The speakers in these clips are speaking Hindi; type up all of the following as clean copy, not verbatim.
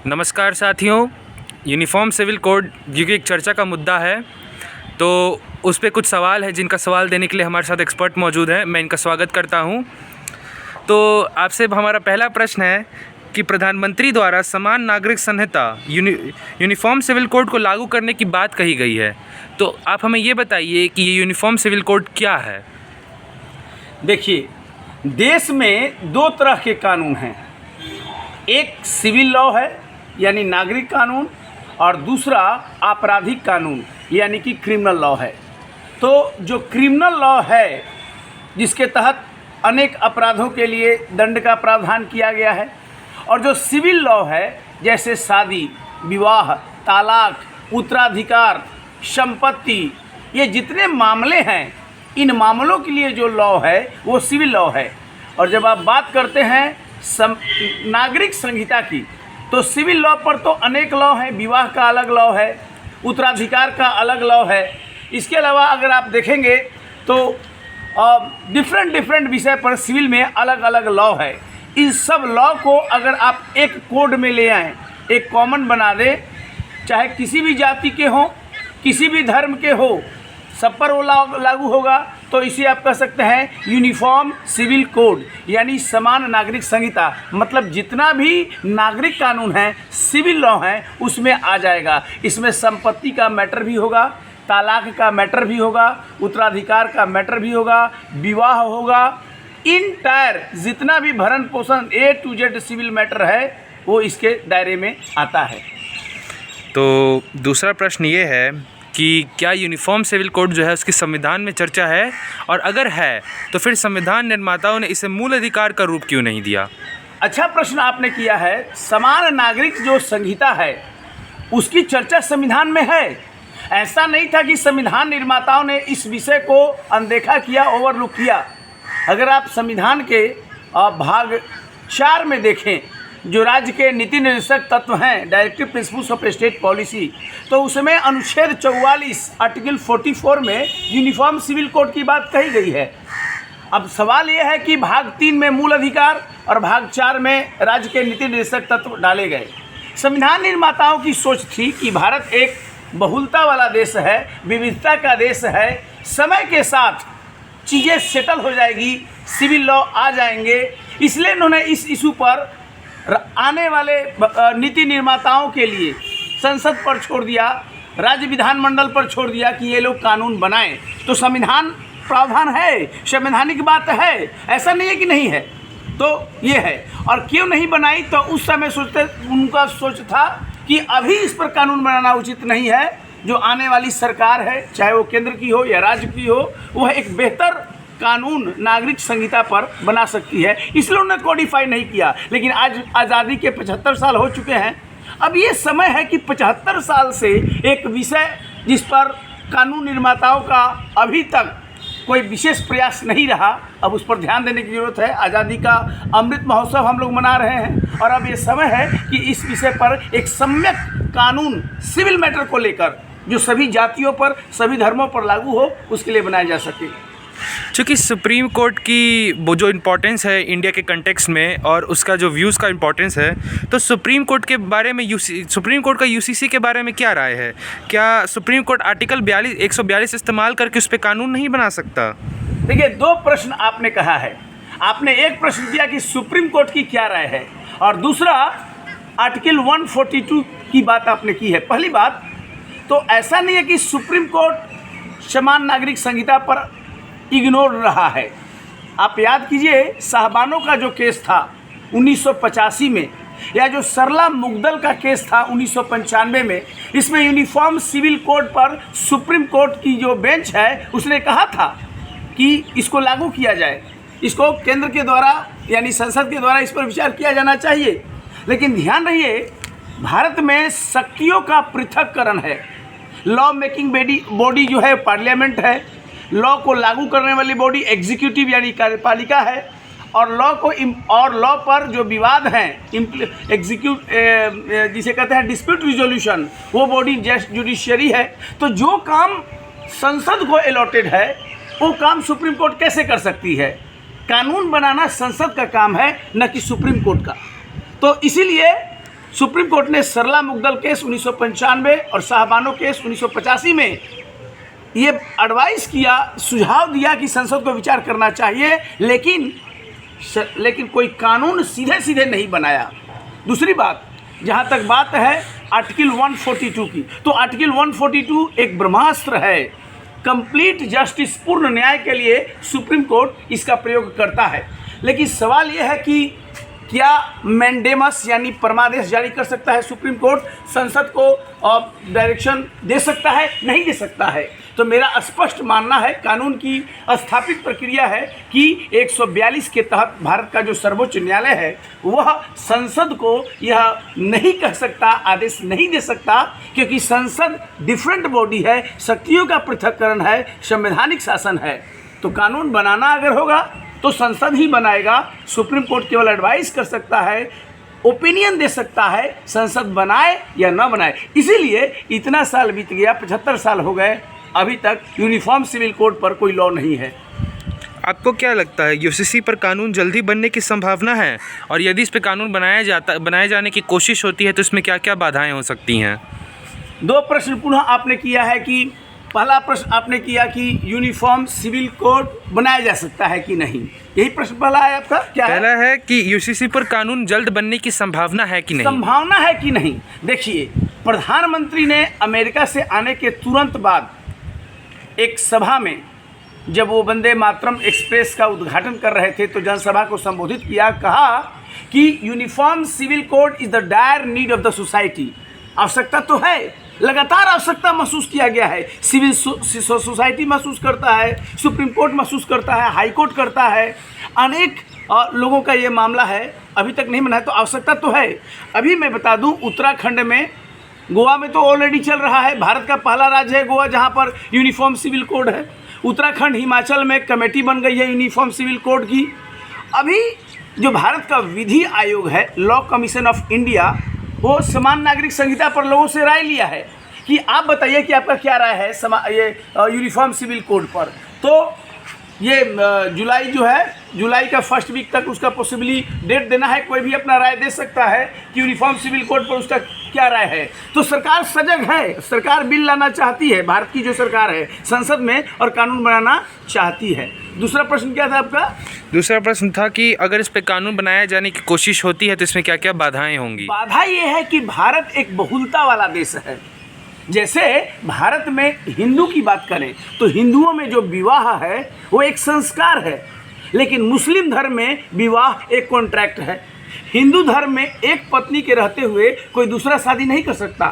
नमस्कार साथियों। यूनिफॉर्म सिविल कोड जो कि एक चर्चा का मुद्दा है, तो उस पे कुछ सवाल है जिनका सवाल देने के लिए हमारे साथ एक्सपर्ट मौजूद हैं। मैं इनका स्वागत करता हूं। तो आपसे हमारा पहला प्रश्न है कि प्रधानमंत्री द्वारा समान नागरिक संहिता यूनिफॉर्म सिविल कोड को लागू करने की बात कही गई है, तो आप हमें ये बताइए कि ये यूनिफॉर्म सिविल कोड क्या है। देखिए, देश में दो तरह के कानून हैं। एक सिविल लॉ है यानी नागरिक कानून, और दूसरा आपराधिक कानून यानी कि क्रिमिनल लॉ है। तो जो क्रिमिनल लॉ है, जिसके तहत अनेक अपराधों के लिए दंड का प्रावधान किया गया है, और जो सिविल लॉ है जैसे शादी, विवाह, तलाक, उत्तराधिकार, संपत्ति, ये जितने मामले हैं, इन मामलों के लिए जो लॉ है वो सिविल लॉ है। और जब आप बात करते हैं नागरिक संहिता की, तो सिविल लॉ पर तो अनेक लॉ हैं। विवाह का अलग लॉ है, उत्तराधिकार का अलग लॉ है। इसके अलावा अगर आप देखेंगे तो डिफरेंट विषय पर सिविल में अलग अलग लॉ है। इन सब लॉ को अगर आप एक कोड में ले आएँ, एक कॉमन बना दें, चाहे किसी भी जाति के हों, किसी भी धर्म के हो, सब पर वो लागू होगा, तो इसे आप कह सकते हैं यूनिफॉर्म सिविल कोड यानी समान नागरिक संहिता। मतलब जितना भी नागरिक कानून है, सिविल लॉ है, उसमें आ जाएगा। इसमें संपत्ति का मैटर भी होगा, तलाक का मैटर भी होगा, उत्तराधिकार का मैटर भी होगा, विवाह होगा। इंटायर जितना भी भरण पोषण A to Z civil matter है वो इसके दायरे में आता है। तो दूसरा प्रश्न ये है कि क्या यूनिफॉर्म सिविल कोड जो है उसकी संविधान में चर्चा है, और अगर है तो फिर संविधान निर्माताओं ने इसे मूल अधिकार का रूप क्यों नहीं दिया। अच्छा प्रश्न आपने किया है। समान नागरिक जो संहिता है उसकी चर्चा संविधान में है। ऐसा नहीं था कि संविधान निर्माताओं ने इस विषय को अनदेखा किया, ओवरलुक किया। अगर आप संविधान के भाग 4 में देखें, जो राज्य के नीति निर्देशक तत्व हैं, directive principles of state policy, तो उसमें अनुच्छेद 44 आर्टिकल 44 में यूनिफॉर्म सिविल कोड की बात कही गई है। अब सवाल ये है कि भाग 3 में मूल अधिकार और भाग 4 में राज्य के नीति निर्देशक तत्व डाले गए। संविधान निर्माताओं की सोच थी कि भारत एक बहुलता वाला देश है, विविधता का देश है। समय के साथ चीज़ें सेटल हो जाएगी, सिविल लॉ आ जाएंगे। इसलिए उन्होंने इस इशू पर आने वाले नीति निर्माताओं के लिए संसद पर छोड़ दिया, राज्य विधानमंडल पर छोड़ दिया कि ये लोग कानून बनाएं। तो संविधान प्रावधान है, संवैधानिक बात है, ऐसा नहीं है कि नहीं है। तो ये है। और क्यों नहीं बनाई, तो उस समय उनका सोच था कि अभी इस पर कानून बनाना उचित नहीं है। जो आने वाली सरकार है, चाहे वो केंद्र की हो या राज्य की हो, वह एक बेहतर कानून नागरिक संहिता पर बना सकती है, इसलिए उन्होंने कोडिफाई नहीं किया। लेकिन आज आज़ादी के 75 साल हो चुके हैं। अब ये समय है कि 75 साल से एक विषय जिस पर कानून निर्माताओं का अभी तक कोई विशेष प्रयास नहीं रहा, अब उस पर ध्यान देने की ज़रूरत है। आज़ादी का अमृत महोत्सव हम लोग मना रहे हैं, और अब ये समय है कि इस विषय पर एक सम्यक कानून सिविल मैटर को लेकर, जो सभी जातियों पर, सभी धर्मों पर लागू हो, उसके लिए बनाया जा सके। चूँकि सुप्रीम कोर्ट की वो जो इम्पोर्टेंस है इंडिया के कंटेक्स्ट में, और उसका जो व्यूज़ का इम्पोर्टेंस है, तो सुप्रीम कोर्ट के बारे में सुप्रीम कोर्ट का यूसीसी के बारे में क्या राय है। क्या सुप्रीम कोर्ट आर्टिकल 142 इस्तेमाल करके उस पर कानून नहीं बना सकता। देखिए, दो प्रश्न आपने कहा है। आपने एक प्रश्न किया कि सुप्रीम कोर्ट की क्या राय है, और दूसरा आर्टिकल 142 की बात आपने की है। पहली बात तो ऐसा नहीं है कि सुप्रीम कोर्ट समान नागरिक संहिता पर इग्नोर रहा है। आप याद कीजिए, साहबानों का जो केस था 1985 में, या जो सरला मुगदल का केस था 1995 में, इसमें यूनिफॉर्म सिविल कोड पर सुप्रीम कोर्ट की जो बेंच है उसने कहा था कि इसको लागू किया जाए, इसको केंद्र के द्वारा यानी संसद के द्वारा इस पर विचार किया जाना चाहिए। लेकिन ध्यान रहिए, भारत में शक्तियों का पृथक्करण है। लॉ मेकिंग बॉडी जो है पार्लियामेंट है, लॉ को लागू करने वाली बॉडी एग्जीक्यूटिव यानी कार्यपालिका है, और लॉ पर जो विवाद हैं जिसे कहते हैं डिस्प्यूट रिजोल्यूशन, वो बॉडी जुडिशरी है। तो जो काम संसद को अलॉटेड है वो काम सुप्रीम कोर्ट कैसे कर सकती है। कानून बनाना संसद का काम है, न कि सुप्रीम कोर्ट का। तो इसीलिए सुप्रीम कोर्ट ने सरला मुगदल केस 1995 और शाहबानो केस 1985 में ये एडवाइस किया, सुझाव दिया कि संसद को विचार करना चाहिए, लेकिन कोई कानून सीधे सीधे नहीं बनाया। दूसरी बात, जहाँ तक बात है आर्टिकल 142 की, तो आर्टिकल 142 एक ब्रह्मास्त्र है। कंप्लीट जस्टिस, पूर्ण न्याय के लिए सुप्रीम कोर्ट इसका प्रयोग करता है। लेकिन सवाल यह है कि क्या मैंडेमस यानी परमादेश जारी कर सकता है सुप्रीम कोर्ट, संसद को डायरेक्शन दे सकता है? नहीं दे सकता है। तो मेरा स्पष्ट मानना है, कानून की स्थापित प्रक्रिया है कि 142 के तहत भारत का जो सर्वोच्च न्यायालय है वह संसद को यह नहीं कह सकता, आदेश नहीं दे सकता, क्योंकि संसद डिफरेंट बॉडी है, शक्तियों का पृथक्करण है, संवैधानिक शासन है। तो कानून बनाना अगर होगा तो संसद ही बनाएगा। सुप्रीम कोर्ट केवल एडवाइस कर सकता है, ओपिनियन दे सकता है, संसद बनाए या न बनाए। इसीलिए इतना साल बीत गया, 75 साल हो गए, अभी तक यूनिफॉर्म सिविल कोड पर कोई लॉ नहीं है। आपको क्या लगता है यूसीसी पर कानून जल्दी बनने की संभावना है? और यदि इस पर कानून बनाए जाने की कोशिश होती है तो इसमें क्या क्या बाधाएं हो सकती हैं? दो प्रश्न पुनः आपने किया है कि पहला प्रश्न आपने किया कि यूनिफॉर्म सिविल कोड बनाया जा सकता है कि नहीं, यही प्रश्न पहला है आपका। क्या पहला है कि यूसीसी पर कानून जल्द बनने की संभावना है कि नहीं? संभावना है कि नहीं। देखिए, प्रधानमंत्री ने अमेरिका से आने के तुरंत बाद एक सभा में, जब वो वंदे मातरम एक्सप्रेस का उद्घाटन कर रहे थे, तो जनसभा को संबोधित किया, कहा कि uniform civil code is the dire need of the society. आवश्यकता तो है, लगातार आवश्यकता महसूस किया गया है, सिविल सोसाइटी महसूस करता है, सुप्रीम कोर्ट महसूस करता है, हाई कोर्ट करता है, अनेक लोगों का ये मामला है, अभी तक नहीं बना है, तो आवश्यकता तो है। अभी मैं बता दूं, उत्तराखंड में, गोवा में तो ऑलरेडी चल रहा है, भारत का पहला राज्य है गोवा जहां पर यूनिफॉर्म सिविल कोड है। उत्तराखंड, हिमाचल में कमेटी बन गई है यूनिफॉर्म सिविल कोड की। अभी जो भारत का विधि आयोग है, लॉ कमीशन ऑफ इंडिया, वो समान नागरिक संहिता पर लोगों से राय लिया है कि आप बताइए कि आपका क्या राय है ये यूनिफॉर्म सिविल कोड पर। तो ये जुलाई जो है, जुलाई का फर्स्ट वीक तक उसका पॉसिबली डेट देना है, कोई भी अपना राय दे सकता है कि यूनिफॉर्म सिविल कोड पर उसका क्या राय है। तो सरकार सजग है, सरकार बिल लाना चाहती है, भारत की जो सरकार है संसद में, और कानून बनाना चाहती है। दूसरा प्रश्न क्या था आपका? दूसरा प्रश्न था कि अगर इस पर कानून बनाया जाने की कोशिश होती है तो इसमें क्या क्या बाधाएं होंगी? बाधा ये है कि भारत एक बहुलता वाला देश है। जैसे भारत में हिंदू की बात करें तो हिंदुओं में जो विवाह है वो एक संस्कार है, लेकिन मुस्लिम धर्म में विवाह एक कॉन्ट्रैक्ट है। हिंदू धर्म में एक पत्नी के रहते हुए कोई दूसरा शादी नहीं कर सकता,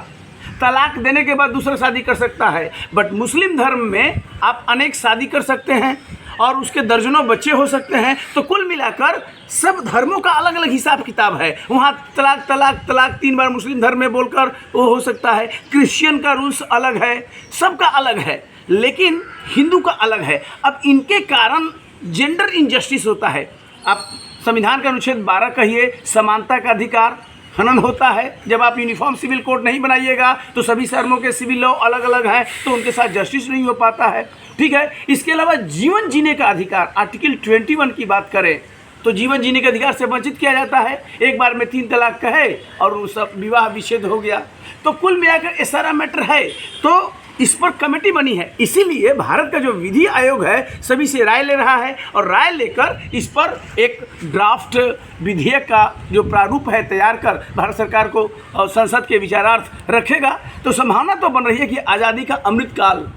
तलाक देने के बाद दूसरा शादी कर सकता है। बट मुस्लिम धर्म में आप अनेक शादी कर सकते हैं और उसके दर्जनों बच्चे हो सकते हैं। तो कुल मिलाकर सब धर्मों का अलग अलग हिसाब किताब है। वहाँ तलाक तलाक तलाक 3 बार मुस्लिम धर्म में बोलकर वो हो सकता है। क्रिश्चियन का रूल्स अलग है, सबका अलग है, लेकिन हिंदू का अलग है। अब इनके कारण जेंडर इनजस्टिस होता है। आप संविधान का अनुच्छेद 12 कहिए, समानता का अधिकार हनन होता है। जब आप यूनिफॉर्म सिविल कोड नहीं बनाइएगा तो सभी धर्मों के सिविल लॉ अलग अलग हैं, तो उनके साथ जस्टिस नहीं हो पाता है। ठीक है, इसके अलावा जीवन जीने का अधिकार, आर्टिकल 21 की बात करें तो जीवन जीने के अधिकार से वंचित किया जाता है। एक बार में 3 तलाक कहे और वो सब विवाह विच्छेद हो गया। तो कुल मिलाकर ये सारा मैटर है, तो इस पर कमेटी बनी है। इसीलिए भारत का जो विधि आयोग है सभी से राय ले रहा है और राय लेकर इस पर एक ड्राफ्ट विधेयक का जो प्रारूप है तैयार कर भारत सरकार को संसद के विचारार्थ रखेगा। तो संभावना तो बन रही है कि आज़ादी का अमृतकाल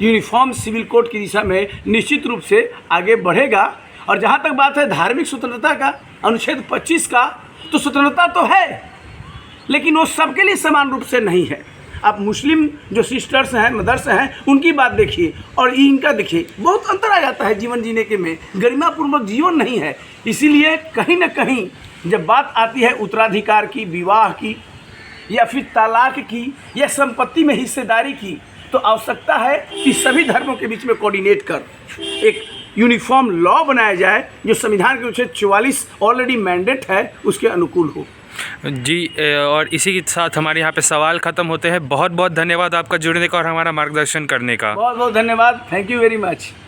यूनिफॉर्म सिविल कोड की दिशा में निश्चित रूप से आगे बढ़ेगा। और जहाँ तक बात है धार्मिक स्वतंत्रता का, अनुच्छेद 25 का, तो स्वतंत्रता तो है, लेकिन वो सबके लिए समान रूप से नहीं है। आप मुस्लिम जो सिस्टर्स हैं, मदर्स हैं, उनकी बात देखिए और इनका देखिए, बहुत अंतर आ जाता है जीवन जीने के में। गरिमापूर्वक जीवन नहीं है। इसीलिए कहीं ना कहीं जब बात आती है उत्तराधिकार की, विवाह की, या फिर तलाक की, या संपत्ति में हिस्सेदारी की, तो आवश्यकता है कि सभी धर्मों के बीच में कोऑर्डिनेट कर एक यूनिफॉर्म लॉ बनाया जाए जो संविधान के अनुच्छेद 44 ऑलरेडी मैंडेट है उसके अनुकूल हो। जी, और इसी के साथ हमारे यहाँ पे सवाल ख़त्म होते हैं। बहुत बहुत धन्यवाद आपका जुड़ने का और हमारा मार्गदर्शन करने का। बहुत बहुत धन्यवाद। Thank you very much.